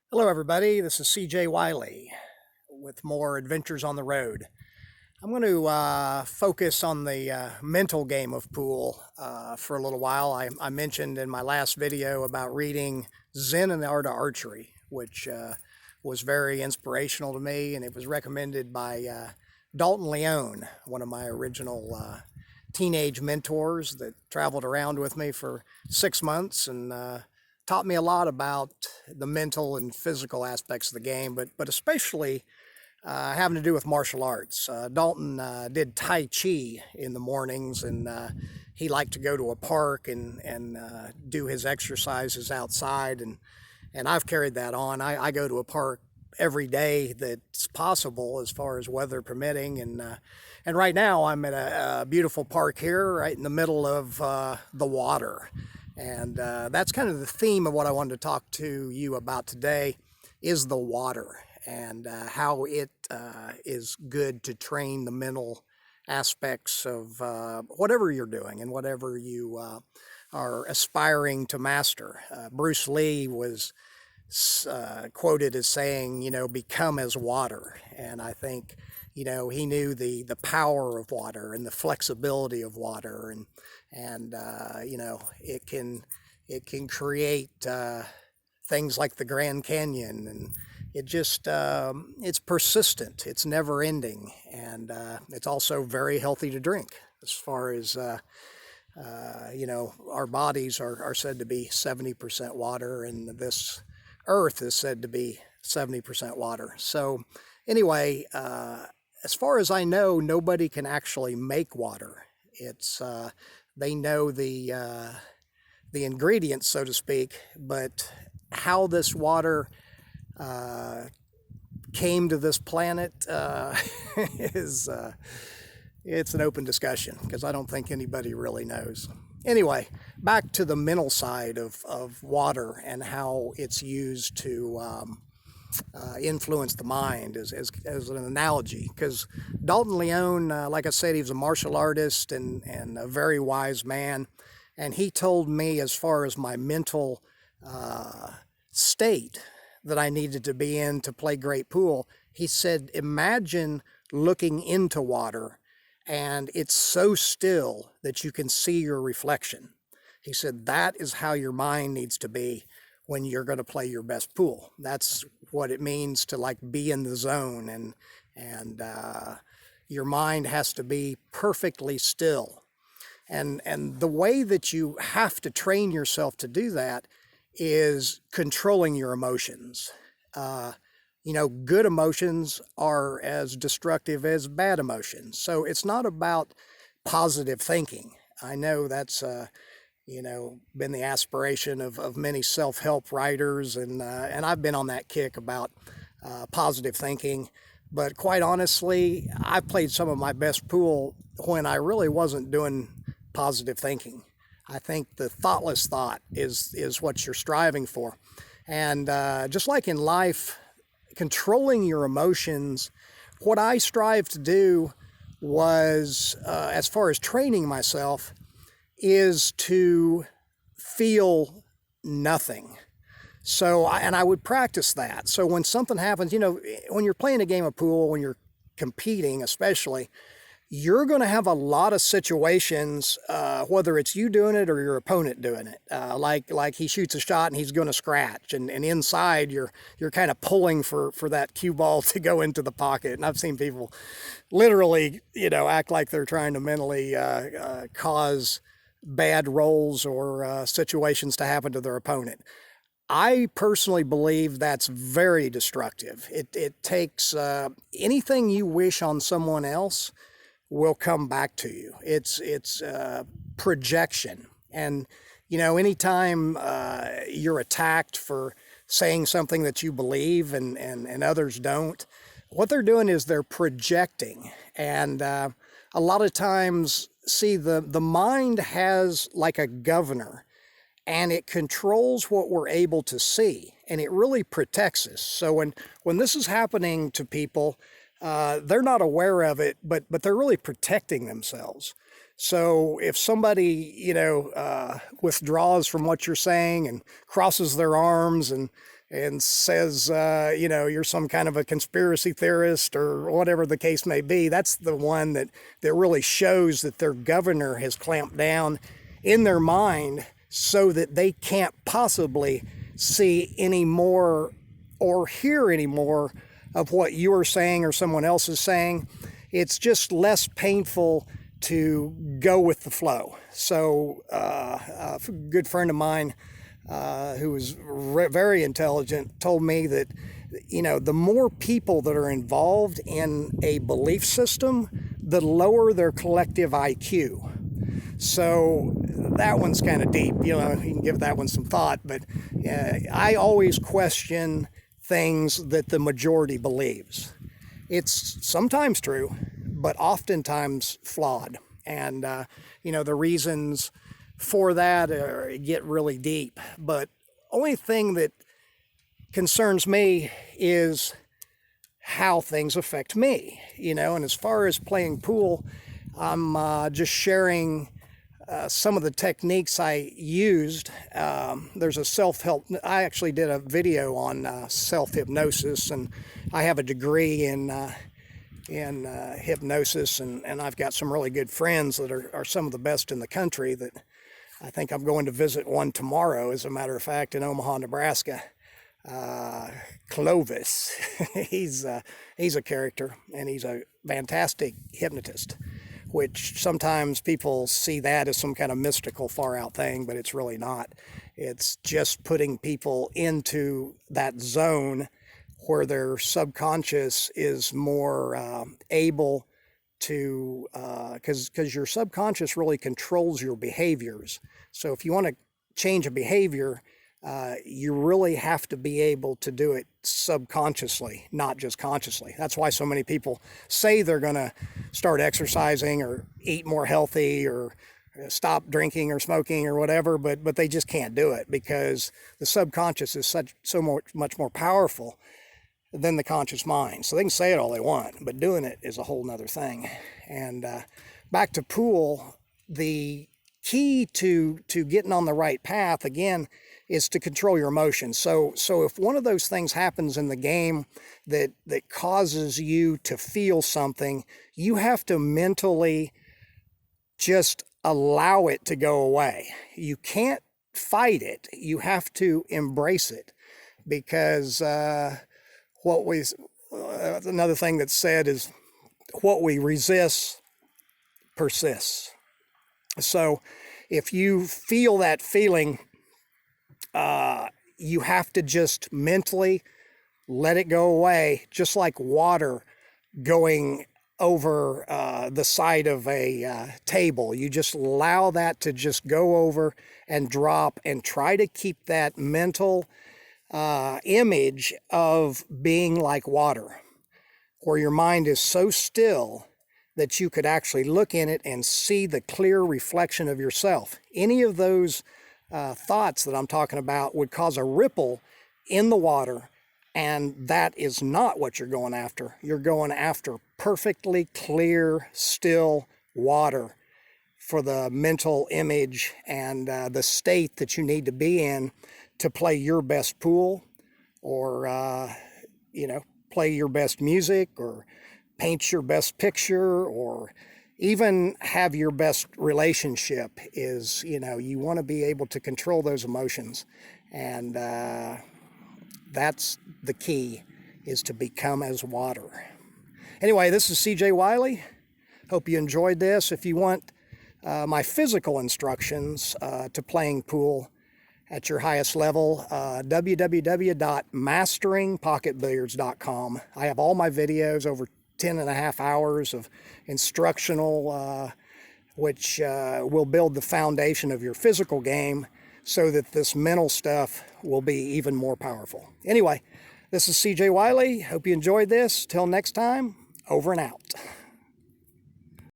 Hello, everybody. This is CJ Wiley with more adventures on the road. I'm going to focus on the mental game of pool for a little while. I mentioned in my last video about reading Zen and the Art of Archery, which was very inspirational to me, and it was recommended by Dalton Leone, one of my original teenage mentors that traveled around with me for 6 months and taught me a lot about the mental and physical aspects of the game, but especially having to do with martial arts. Dalton did Tai Chi in the mornings, and he liked to go to a park and do his exercises outside, and I've carried that on. I go to a park every day that's possible as far as weather permitting, and right now I'm at a beautiful park here right in the middle of the water. And that's kind of the theme of what I wanted to talk to you about today is the water and how it is good to train the mental aspects of whatever you're doing and whatever you are aspiring to master. Bruce Lee was quoted as saying, become as water. And I think, he knew the power of water and the flexibility of water, and it can create things like the Grand Canyon, and it's persistent, it's never ending, and it's also very healthy to drink as far as our bodies are said to be 70% water, and this earth is said to be 70% water. So anyway, as far as I know, nobody can actually make water. It's they know the ingredients, so to speak, but how this water came to this planet is it's an open discussion because I don't think anybody really knows. Anyway, back to the mental side of water and how it's used to influence the mind as an analogy. Because Dalton Leone, like I said, he was a martial artist and a very wise man. And he told me, as far as my mental state that I needed to be in to play great pool, he said, imagine looking into water and it's so still that you can see your reflection. He said, that is how your mind needs to be when you're going to play your best pool. That's what it means to like be in the zone, and your mind has to be perfectly still. And the way that you have to train yourself to do that is controlling your emotions. Good emotions are as destructive as bad emotions. So it's not about positive thinking. I know that's been the aspiration of many self-help writers, and I've been on that kick about positive thinking. But quite honestly, I played some of my best pool when I really wasn't doing positive thinking. I think the thoughtless thought is what you're striving for. And just like in life, controlling your emotions, what I strive to do was, as far as training myself, is to feel nothing. And I would practice that. So when something happens, when you're playing a game of pool, when you're competing especially, you're going to have a lot of situations, whether it's you doing it or your opponent doing it. Like he shoots a shot and he's going to scratch, and inside you're kind of pulling for that cue ball to go into the pocket. And I've seen people literally, act like they're trying to mentally cause bad rolls or situations to happen to their opponent. I personally believe that's very destructive. It takes anything you wish on someone else will come back to you. It's projection. And, anytime you're attacked for saying something that you believe and others don't, what they're doing is they're projecting. And a lot of times, see, the mind has like a governor, and it controls what we're able to see, and it really protects us. So when this is happening to people, they're not aware of it, but they're really protecting themselves. So if somebody, withdraws from what you're saying and crosses their arms and and says, you're some kind of a conspiracy theorist or whatever the case may be. That's the one that really shows that their governor has clamped down in their mind so that they can't possibly see any more or hear any more of what you are saying or someone else is saying. It's just less painful to go with the flow. So a good friend of mine who was very intelligent told me that, the more people that are involved in a belief system, the lower their collective IQ. So that one's kind of deep. You can give that one some thought, but I always question things that the majority believes. It's sometimes true, but oftentimes flawed. And, the reasons for that get really deep. But only thing that concerns me is how things affect me, and as far as playing pool, I'm just sharing some of the techniques I used. There's a self-help. I actually did a video on self-hypnosis, and I have a degree in hypnosis, and I've got some really good friends that are some of the best in the country that I think I'm going to visit one tomorrow, as a matter of fact, in Omaha, Nebraska. Clovis. He's a character, and he's a fantastic hypnotist, which sometimes people see that as some kind of mystical, far out thing, but it's really not. It's just putting people into that zone where their subconscious is more able to, because your subconscious really controls your behaviors. So if you want to change a behavior, you really have to be able to do it subconsciously, not just consciously. That's why so many people say they're going to start exercising or eat more healthy or stop drinking or smoking or whatever, but they just can't do it because the subconscious is so much more powerful than the conscious mind. So they can say it all they want, but doing it is a whole nother thing. And back to pool, the key to getting on the right path, again, is to control your emotions. So if one of those things happens in the game that causes you to feel something, you have to mentally just allow it to go away. You can't fight it. You have to embrace it, because another thing that's said is what we resist persists. So if you feel that feeling, you have to just mentally let it go away, just like water going over the side of a table. You just allow that to just go over and drop, and try to keep that mental image of being like water, where your mind is so still that you could actually look in it and see the clear reflection of yourself. Any of those thoughts that I'm talking about would cause a ripple in the water, and that is not what you're going after. You're going after perfectly clear, still water for the mental image and the state that you need to be in to play your best pool, or play your best music, or paint your best picture, or even have your best relationship. Is, you want to be able to control those emotions, and that's the key, is to become as water. Anyway, this is CJ Wiley. Hope you enjoyed this. If you want my physical instructions to playing pool at your highest level, www.masteringpocketbilliards.com. I have all my videos, over 10 and a half hours of instructional, which will build the foundation of your physical game so that this mental stuff will be even more powerful. Anyway, this is CJ Wiley. Hope you enjoyed this. Till next time, over and out.